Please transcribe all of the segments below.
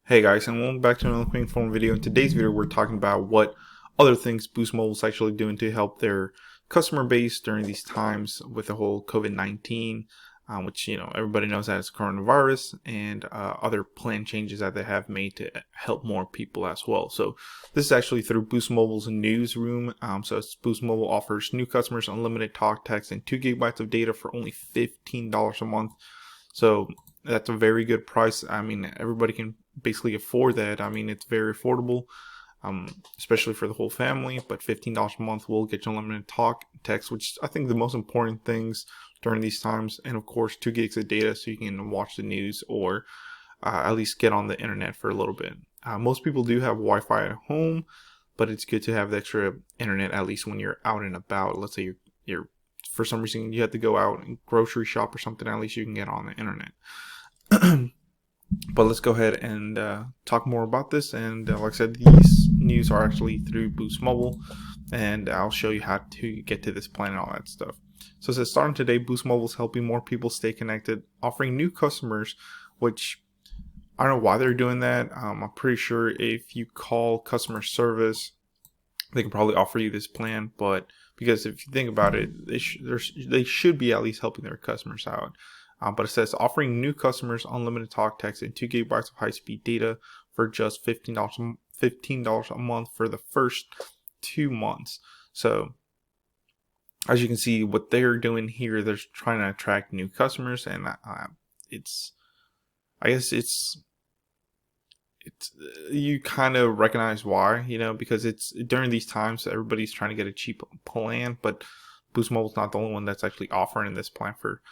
Hey guys, and welcome back to another quick phone video. In today's video, we're talking about what other things Boost Mobile is actually doing to help their customer base during these times with the whole COVID-19, which everybody knows that it's coronavirus, and other plan changes that they have made to help more people as well. So this is actually through Boost Mobile's newsroom. So Boost Mobile offers new customers unlimited talk, text, and 2 gigabytes of data for only $15 a month. So that's a very good price. I mean, everybody can basically afford that. I mean, it's very affordable, especially for the whole family. But $15 a month will get you unlimited talk, text, which I think the most important things during these times. And of course, 2 gigs of data so you can watch the news or at least get on the internet for a little bit. Most people do have Wi-Fi at home, but it's good to have the extra internet at least when you're out and about. Let's say you're for some reason you have to go out and grocery shop or something. At least you can get on the internet. But let's go ahead and talk more about this. And like I said, these news are actually through Boost Mobile, and I'll show you how to get to this plan and all that stuff. So it says, starting today, Boost Mobile is helping more people stay connected, offering new customers, which I don't know why they're doing that. I'm pretty sure if you call customer service, they can probably offer you this plan, but because if you think about it, they should be at least helping their customers out. But it says offering new customers unlimited talk, text, and 2 gigabytes of high-speed data for just $15 a month for the first 2 months. So as you can see, what they're doing here, they're trying to attract new customers, and I guess it's you kind of recognize why, because it's during these times everybody's trying to get a cheap plan, but Boost Mobile's not the only one that's actually offering this plan for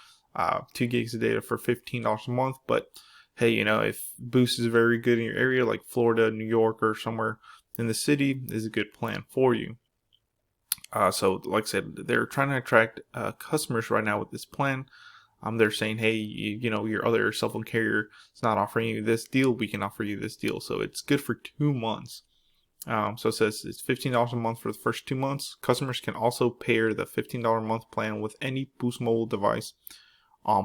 2 gigs of data for $15 a month. But hey, if Boost is very good in your area, like Florida, New York, or somewhere in the city, this is a good plan for you. So like I said, they're trying to attract customers right now with this plan. They're saying, hey, your other cell phone carrier is not offering you this deal. We can offer you this deal. So it's good for 2 months. So it says it's $15 a month for the first 2 months. Customers can also pair the $15 a month plan with any Boost Mobile device.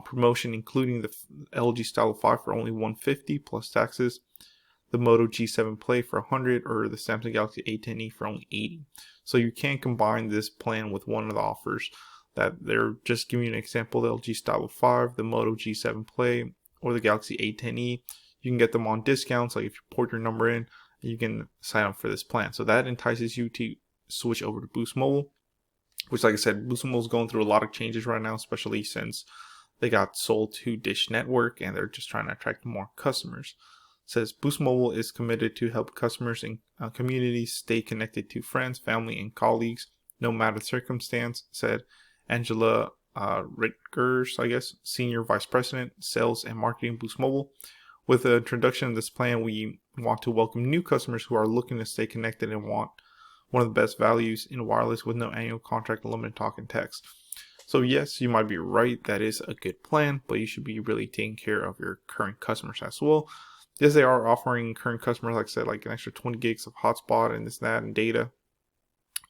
Promotion including the LG Style 5 for only $150 plus taxes, the Moto G7 Play for $100, or the Samsung Galaxy A10e for only $80. So you can combine this plan with one of the offers that they're just giving you an example: the LG Style 5, the Moto G7 Play, or the Galaxy A10e. You can get them on discounts. Like if you port your number in, you can sign up for this plan. So that entices you to switch over to Boost Mobile, which, like I said, Boost Mobile is going through a lot of changes right now, especially since they got sold to Dish Network, and they're just trying to attract more customers. It says Boost Mobile is committed to help customers and communities stay connected to friends, family, and colleagues, no matter the circumstance, said Angela Rittgers, Senior Vice President, Sales and Marketing, Boost Mobile. With the introduction of this plan, we want to welcome new customers who are looking to stay connected and want one of the best values in wireless with no annual contract, unlimited talk, and text. So yes, you might be right, that is a good plan, but you should be really taking care of your current customers as well. Yes, they are offering current customers, like I said, like an extra 20 gigs of hotspot and this, that, and data.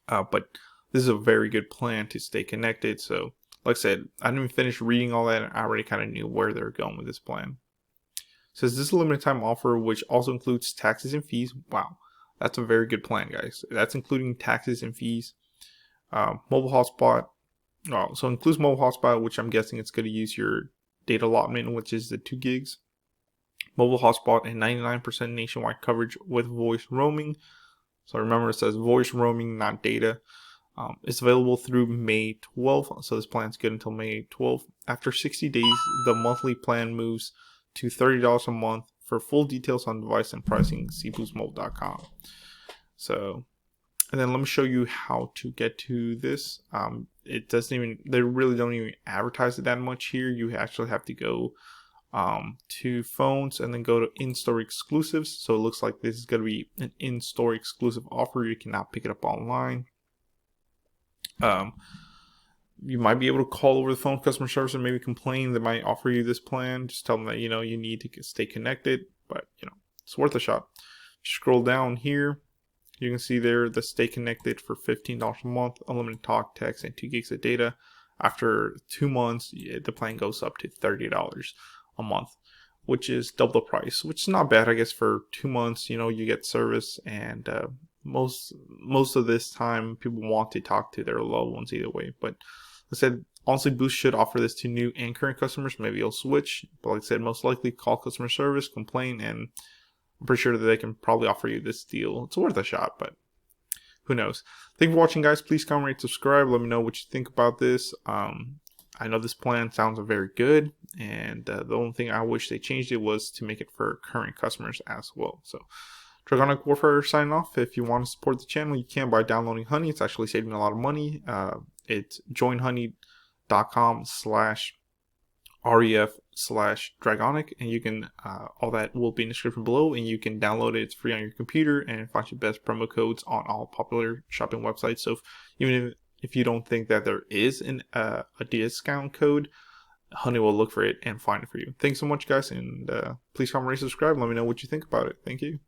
But this is a very good plan to stay connected. So like I said, I didn't even finish reading all that, and I already kind of knew where they're going with this plan. It says this is a limited time offer, which also includes taxes and fees. Wow, that's a very good plan, guys. That's including taxes and fees. Mobile hotspot. Oh, so it includes mobile hotspot, which I'm guessing it's going to use your data allotment, which is the 2 gigs. Mobile hotspot and 99% nationwide coverage with voice roaming. So remember, it says voice roaming, not data. It's available through May 12th. So this plan's good until May 12th. After 60 days, the monthly plan moves to $30 a month. For full details on device and pricing, see boostmobile.com. So, and then let me show you how to get to this. It doesn't even, they really don't even advertise it that much here. You actually have to go to phones and then go to in-store exclusives. So it looks like this is going to be an in-store exclusive offer. You cannot pick it up online. You might be able to call over the phone customer service and maybe complain. They might offer you this plan. Just tell them that, you need to stay connected, but it's worth a shot. Scroll down here. You can see there the stay connected for $15 a month, unlimited talk, text, and 2 gigs of data. After 2 months, the plan goes up to $30 a month. which is double the price, which is not bad, I guess. For 2 months, you get service, and most of this time people want to talk to their loved ones either way. But like I said, honestly, Boost should offer this to new and current customers. Maybe you'll switch, but like I said, most likely call customer service, complain, and I'm pretty sure that they can probably offer you this deal. It's worth a shot, but who knows. Thank you for watching, guys. Please comment, rate, subscribe. Let me know what you think about this. I know this plan sounds very good, and the only thing I wish they changed it was to make it for current customers as well. So, Dragonic Warfare signing off. If you want to support the channel, you can by downloading Honey. It's actually saving a lot of money. It's joinhoney.com/ref/dragonic, and you can all that will be in the description below, and you can download it. It's free on your computer, and find your best promo codes on all popular shopping websites. So even if you don't think that there is a discount code, Honey will look for it and find it for you. Thanks so much, guys, and please comment, rate, subscribe. Let me know what you think about it. Thank you.